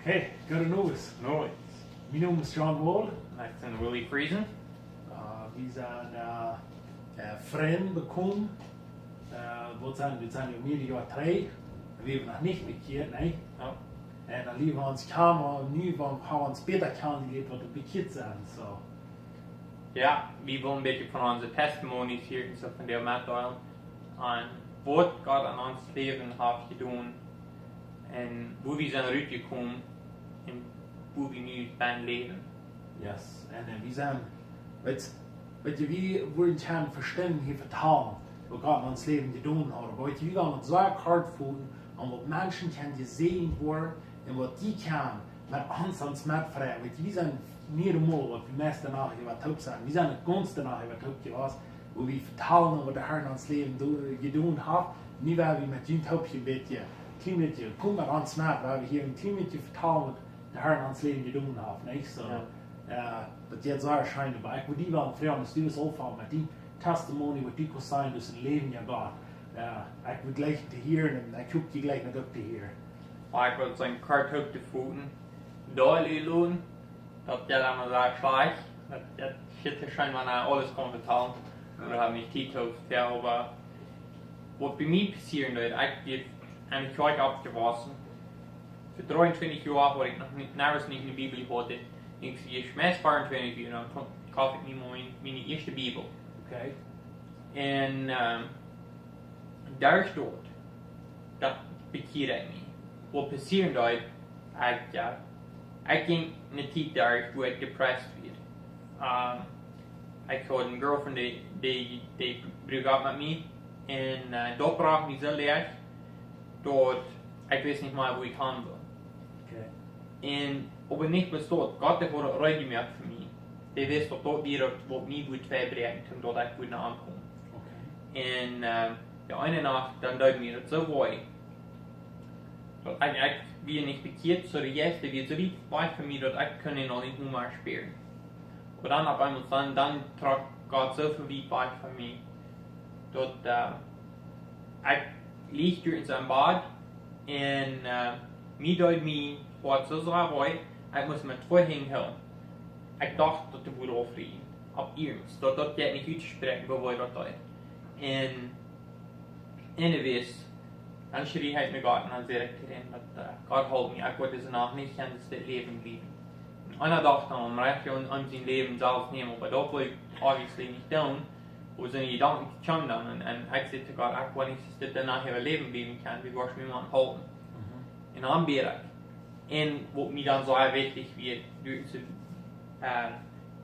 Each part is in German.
Hey, gute News. Nooit. Mijn naam is John Wall. Ik ben Willy Friesen. Wir sind Freunde bekommen. Wir sind ja mehrere Jahre drei. Wir haben noch nicht bekehrt, ne? Ja. En dan liever ons kamer nu, want we ons beter kennengelernt, wat we bekend zijn. So. Ja, wir wollen ein bisschen von unseren Testimonies hier so von der mitteilen. Und was Gott an uns Leben hat getan. Und wo wir sind rausgekommen. Und wo wir nu beim Leben. Yes. En wir sind, weet je, wie worden gaan verstehen, hier vertalen, wat Gott in ons Leben getan hat. Weet je, wie gaan ons zo hard voelen, en wat mensen kunnen gesehen worden, en wat die kunnen met ons metvragen. Weet je, wir sind niet eenmaal wat we meest danach wat hoop zijn. We zijn het ganz danach wat hoop geweest, wo wir vertalen wat de Herr in ons Leben gedaan hat. Nu werden we met jullie hoopje een beetje, klein beetje, kom met ons met, waar we hier een klein beetje vertalen wat de Herr in ons Leben gedaan hat. Niet? So, dat jetzt so erscheint, aber ich würde die waren früher, dass du das aufhaben, mit die Testimony, was die sein, dass ein Leben ja Gott. Ich würde gleich hier und ich gucke die gleich nicht auf die hier. Ich würde sagen, Kurt auf die Pfoten. Da lohnen, das ja dann mal schlecht. Das hätte scheinbar alles kommen vertalen. Wir haben nicht Zeit auf der, aber was bei mir passieren wird, ich bin eigentlich heute abgewaschen. Für 23 Jahre war ich noch nicht in der Bibel hatte. Ik zie je mes 24 uur, dan koop ik niet mijn eerste Bibel. Okay. En daar staat, dat bekeerde ik me. Wat passiert daar, ik ging in de tijd daar waar ik depressed werd. Ik had een girlfriend die broke up met me. En dat bracht me zo leeg, dat ik wist niet meer hoe ik gaan wil. Okay. En op het niet bestaat, Gott heeft het regelmatig voor mij. Die wist dat dat weer wat mij moet verbrengen, omdat ik goed naar aankom. Okay. En de ene nacht, dan deed mir dat zo mooi. Dat ik weer niet bekeerd, zo de eerste weer zo weit van mij dat ik kon nog niet meer spelen. Maar dan op eenmaal dan trok Gott zo veel weit van mij. Dat ik lieg door in zijn bad en mij deed mij wat zo zwaar was. Ik moest met twee heen houden. Ik dacht dat de boel afvliegen. Op eerst. Dat jij niet uitspreken, waar wij dat doen. En de wist. Dan schreef hij me Gott en dan zei ik tegen hem dat Gott helpt me. Ik word dus nog niet gaan dit leven blijven. En hij dacht dan om recht om zijn leven zelf te nemen. Maar dat wil ik obviously niet doen. Hoe zijn gedanken gaan dan. En ik zei tegen Gott, ik wil niet dat dit daarna heel leven blijven kan. Wie was me maar helpen. En dan ben ik. En wat mij dan zo wichtig werd,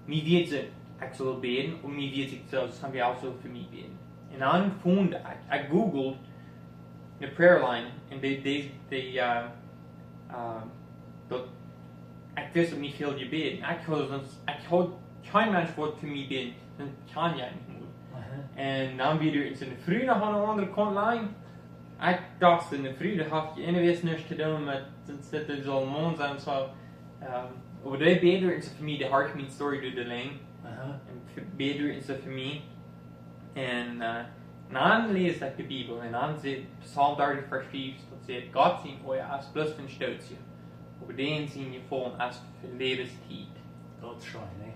mij weet ze, ik zal beden, en mij weet ik zelfs, dat we ook zo voor mij beden. En dan vond ik googled de prayer line, en dat, ik wist ook niet veel gebeden. Ik had geen mens wat voor mij beden, dan kan jij niet meer. En dan weer in zijn vrienden aan de andere kant lijn. Ik dacht in de vrede had je inderdaad niks te doen met het zal mond zijn zo. Maar dat beter is voor mij de hart mijn story door de lijn. En beter is voor mij. En dan lees ik de Bibel en dan zit Psalm 30 vers 5 dat zegt God zien ooit als plus een stootje. Op den zien je vol als levenstijd. Dat is schijn, hè?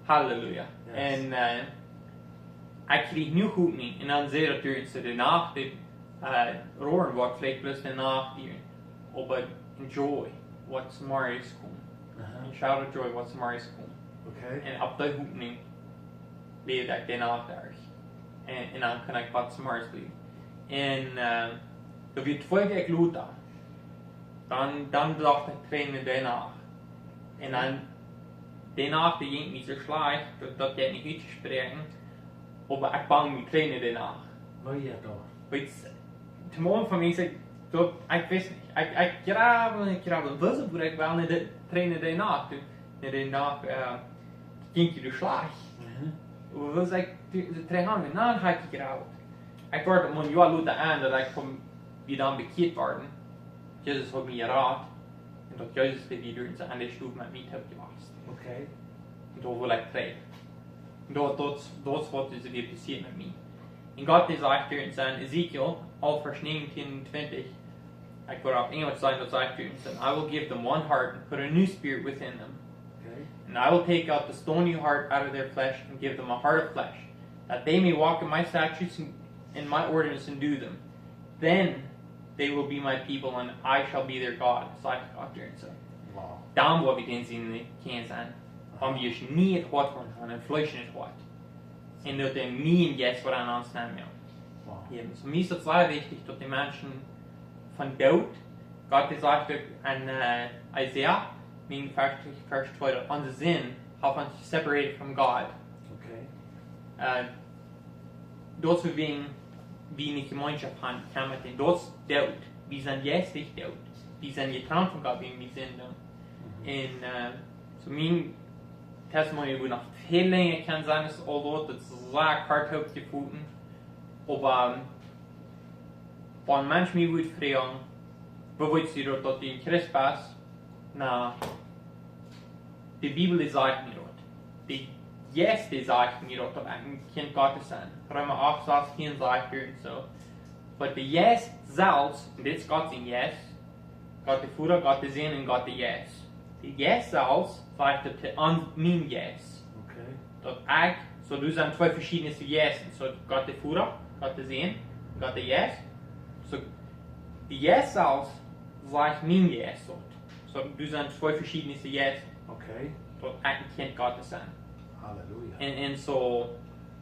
Halleluja. Yes. En ik kreeg nu goed niet. En dan zei dat er de nacht roeren wat vielleicht plus de nacht hier. Aber enjoy wat tomorrow is komen. En shout out joy wat tomorrow is komen. Okay. En op die hoekning leef ik de nacht erg. En dan kan ik wat tomorrow is blijven. En dat werd 2 weken later. Dan dacht ik trainen de nacht. En dan de nacht die ging niet zo slecht, dat jij niet uitspreken. Maar ik bang me trainen de nacht. Wat je toch? Weet de morgen van mij zei dat ik wist niet. Ik graven. Was het voor ik wel naar de trainen de nacht. Naar de nacht ging je de slag. Was ik de trainen en dan ga ik graven. Ik word om een jaar later aan dat ik weer dan bekeerd worden. Jezus had me geraad. En dat Jezus de weer door aan de stoel met mij heeft gewacht. Oké. En dat wil ik krijgen. Dat is wat is er weer passiert met mij. En Gott is achter in zijn Ezekiel, al vers 19 en 20, I go up English sign those actions, and I will give them one heart and put a new spirit within them. Okay. And I will take out the stony heart out of their flesh and give them a heart of flesh, that they may walk in my statutes and my ordinances and do them. Then they will be my people, and I shall be their God. Så jag kan så. Wow. Dan var vi den sin kansan. Om vi är ni ett hårt från en flesh ett hårt. En det är min gäst vad han ansnämmer. Wow. Ja, så mir ist es sehr wichtig, dass die Menschen von dort, Gott gesagt an Isaiah, meaning Vers 2, on the sin, have uns separated from God. Okay. Dort zu wenig Gemeinschaft haben, kann man den dort dort. Wir sind jetzt nicht dort. Wir sind getrennt von Gott, wie wir sind. Und so mein Testimony wo noch viel länger kann sein, ist all dort, das ist sehr hart aufgefunden. Aber wenn Mensch mich würde fragen, wo willst du dort, dass du in Christ bist? Na, die Bibel sagt mir dort. Die Gäste sagt mir dort, dass ein Kind Gottes sein. Römer 8, Vers 4 sagt mir so. Aber die Yes selbst, und das ist Gott sein Yes, Gott der Vater, Gott der Sohn und Gott der Yes. Die Yes selbst sagt an mein Yes. Okay. Dort ich, so du sind zwei verschiedene Yes. So Gott der Vater, Gott der Sohn, Gott der Yes. So die Yes selbst sagt mein Yes dort. So du sind zwei verschiedene Yes. Okay. Dort ein Kind Gottes sein. Halleluja. En zo,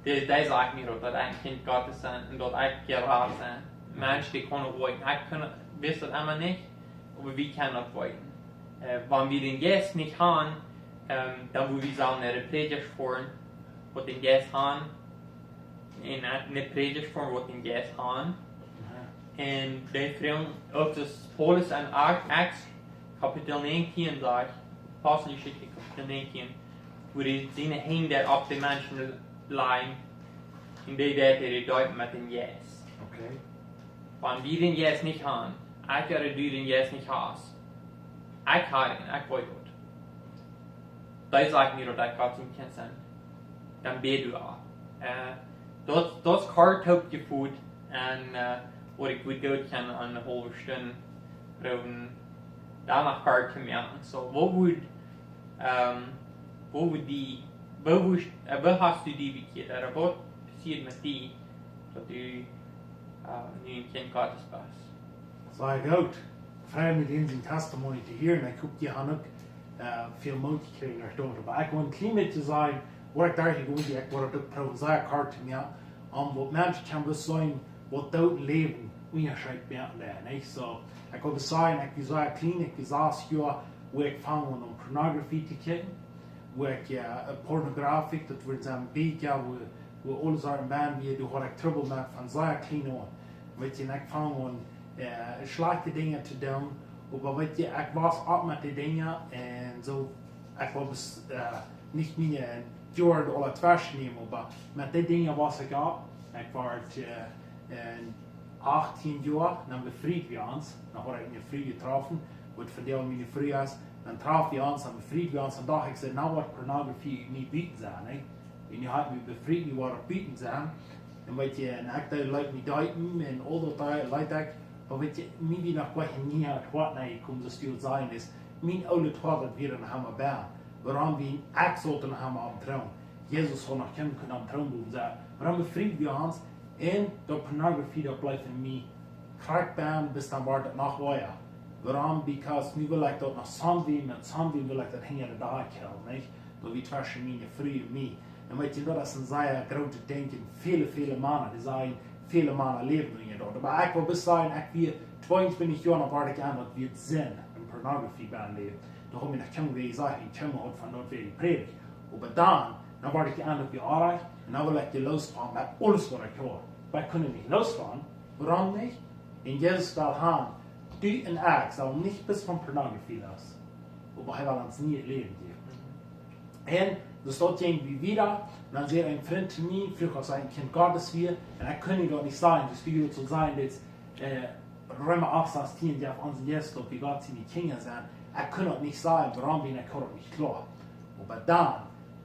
die sagt mir dat ein Kind Gottes sein und dort ein gerade sein. Menschen, die können wollen. Ich kann, wisst das immer nicht, aber wir können das wollen. Wenn wir den Geist nicht haben, dann wo wir sagen, eine Predigt fahren, was den Geist haben, und eine Predigt fahren, was den Geist haben. Und die fragen, ob das Paulus an Acts, Kapitel 19 sagt, Apostelgeschichte Kapitel 19, wo die seine Hände auf die Menschen legen, und die deuten mit dem Yes. Okay. Wenn wir den Yes nicht haben, ich oder du den Yes nicht hast, ich habe ihn, ich wollte dort. Da sagt mir, dass ich Gott zum Kind sein. Dann bete du auch. Das ist hart aufgeführt, und wo ich gut Gott kann an eine halbe Stunde brauchen, danach hart zu machen. So, wo hast du die bekehrt? Oder was passiert mit dir, dass du nu ein Kind Gottes bist? So ich auch. Frei mit ihnen sein Testimony zu hören. Ich gucke, die haben auch viel Möglichkeiten nach dort. Aber ich wollte ein bisschen sagen, wo ich dachte, ich wollte auch probieren, sehr hart zu machen. Wo Menschen können sein, die dort leben, unterscheid werden nicht? So, ich wollte sagen, ich war so klein, ich war 6 Jahre, wo ich fange an Pornografie zu kicken. Wo ich Pornografie, das wird ein Bild, wo alle sagen, man, wie du hast Trouble mit von sehr klein an. Weet je, ik fange an schlechte Dinge zu tun, aber weet je, ich was ab mit den Dingen und so, ich war bis nicht mehr Jahre oder 2 nehmen, aber mit den Dingen was ich ab. Ich war 18 Jahre, dann befreit wir uns, dann habe ich eine Frau getroffen, wo von der meine Frau ist. Dann traf wir uns, dann befreit wir uns und da habe ich gesagt, na was Pornografie nicht bieten sein, nicht? Und ich habe mich befreit, wie was bieten sein. Und weet je, en ik deed Leute mit deuten en al dat Leute, aber weet je, mir wie nach welchen nie hat wat nee, kommt das viel sein ist. Mein oude Tor dat wir dann haben baan. Warum wir ich sollten haben am Traum. Jesus soll noch kennen können am Traum sein. Warum befreit wir uns und die Pornografie da bleibt in mir krank baan bis dann war das nach weiter. Warum? Because nu wil ik dat naar Sandy, met Sandy wil ik dat hingen daar krijgen, niet? Dat we tussen mijn vrienden en mij. En weet je, dat is een zeer grote ding in viele mannen, die zijn viele mannen leven in dort. Maar ik wil best zeggen, ik weer 22 jaar naar waar ik aan dat we het zijn, en pornografie bij leven. Dan heb ik nog kunnen weer zeggen, ik kom uit van dat weer predik. Maar dan waar ik aan dat we aanreiken, en dan wil ik je losgaan met alles wat ik hoor. Wij kunnen niet losgaan, waarom niet? In Jezus wil gaan. Du und ich sollen nicht bis von Pornografie los. Aber er will uns nie ein Leben geben. Und das steht irgendwie wieder, und dann sagt ein Freund zu mir, früher als ein Kind Gottes wir, und er kann doch nicht sagen, das Video zu sein, dass Römer 8, Vers 10, die auf unseren Jesus, wie Gott seine Kinder sind, er kann doch nicht sagen, warum bin ich nicht klar. Aber dann,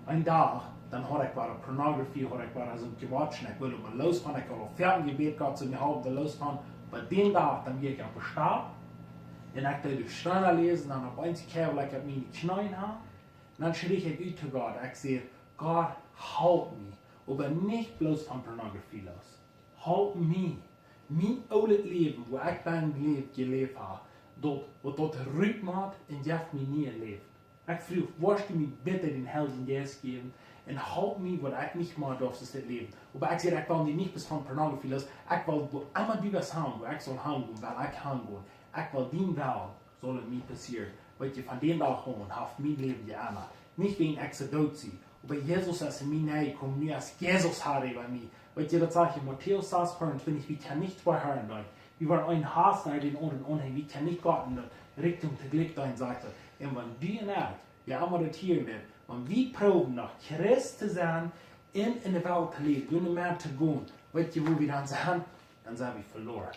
ein Tag, dann habe ich bei der Pornografie, habe ich bei der so gewatscht, ich will losfahren, ich will auf Fernsehgebet Gott zu mir haben, losfahren. Bei dem Tag, dann gehe ich auf den Stab, En ik deed de Schreiner lezen, en op een keer wil ik het mijn knieën aan. En dan schreef ik uit zu Gott. Ik zei, Gott, help me. Aber nicht bloß von Pornografie los. Help me. Mijn oude leven, waar ik ben geleefd heb, dat ruikt maakt en jeft me niet leeft. Ik vroeg, was du me bitte den Heiligen Geist geben en help me, wat ik niet meer durf zu leven. Aber ik zei, ik wil niet bis von Pornografie los. Ik wil, wo immer du was haben, wo ik zal hangehen, weil ik hangehen. Ik wil dien wel, soll het me passieren. Wat je van den dag gewoon, heeft mijn leven geändert. Nicht wegen Exodus. Aber Jesus ist in mir nahe gekommen, nur als Jesus hatte bei mir. Weil ihr das sagt, in Matthäus 6,25, wir können nicht zwei Herren sein. Wir wollen einen Hass nach den anderen unheim, wir können nicht Gott in die Richtung der Glück dahin Seite. Und wenn du und ich, wir haben das hier nicht, wenn wir proben, nach Christ zu sein, in der Welt zu leben, durch den Mann zu gehen, weißt ihr, wo wir dann sind wir verloren.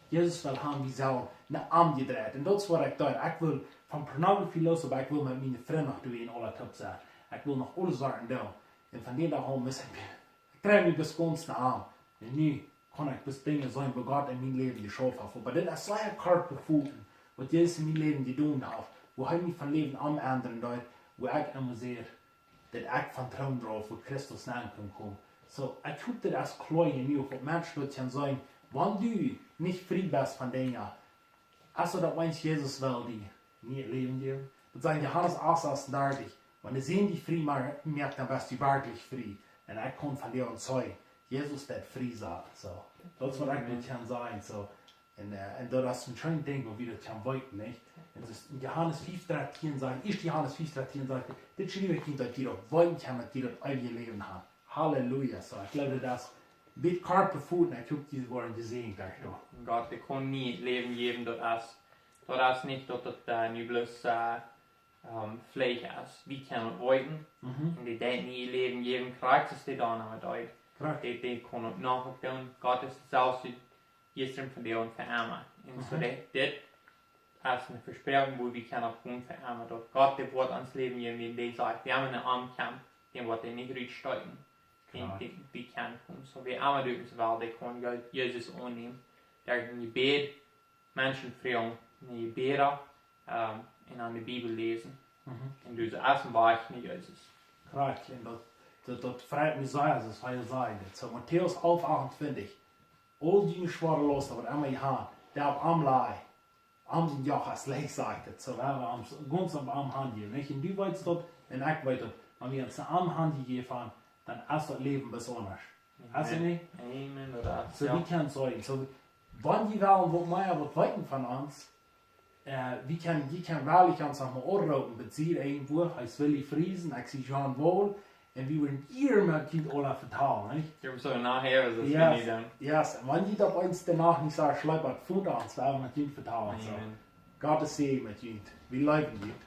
Jesus will haben, wir sollen eine Arm gedreht. Und das ist, was ich tue. Ich will von Pornografie los, aber ich will mit meinen Freunden noch durch in alle Top sein. Ich will noch alle Sachen tun. Und von dem da an muss ich drehe mich bis ganz nach Arm. Und nu kann ich bis Dinge sein, wo Gott in mein Leben geschaffen hat. Aber das ist so ein Karte gefunden, was Jesus in mein Leben getan hat, wo ich mich von Leben am ändern darf, wo ich immer sehe, dass ich von Traum drauf, wo Christus nahe kommt. So, ich tue das als Kleine nu, wo Menschen können sagen, wenn du nicht frei bist von Dingen, also das meint Jesus will die nicht leben geben. Das sagt Johannes 8,36. Wenn du sehen dich frei merkt, dann bist du wirklich frei. Und ich kann von dir und sagen, Jesus wird frei sein. So, das ist, was ich mit kann sagen. So, und das ist ein schönes Ding, wo wir das kann weiten, nicht? Und das ist in Johannes 5,13 sagen, Johannes 5,13 sagt, das schreibe ich nicht, dass die das weiten kann, dass die das ewige Leben haben. Halleluja. So, ich glaube, das mit Karte befunden, ich habe diese Worte gesehen, gleich noch. Gott, wir können nie Leben geben, das ist nicht, dass das nicht bloß Fleisch ist. Wir können weiten, und die das nie Leben geben, kriegt es die dann mit euch. Die können nachher tun. Gott ist selbst gestern von dir und für einmal. Und so das ist eine Versprechung, wo wir können auch tun für einmal. Gott, der wird ans Leben geben, wie der sagt, wir haben einen Armkampf, den wird er nicht rücksteuern. Die kan doen. So we allemaal doen ze wel, die kunnen Jezus aannemen. Daar in je bed, mensen vragen, in je beden en aan de Bibel lezen. En dus als een weg naar Jezus. Correct, en dat vrij Messias is, wat je zei. So Matthäus 11,28. Al die schwere los, wat immer je hand, der op am lei. Am den Joch als leeg sagt het. So we hebben ganz am hand hier. En du weißt dat, en ik weet dat, wenn wir uns am hand hier geven, dann ist das Leben besonders. Hast du nicht? Amen. Oder so, ja. Wir können sagen, so, wenn die wollen, wo mehr was weiten von uns, wir können wirklich uns noch mal anrufen, beziehen irgendwo, heißt Willy Friesen, ich sehe John Wohl, und wir wollen ihr mal Kind alle vertrauen, nicht? Ich so nachher, ist das yes, dann. Yes, und wenn die das uns danach nicht sagen, schleppert, von uns, werden wir Kind vertrauen. So. Gottes Segen mit Kind. Wir leben Kind.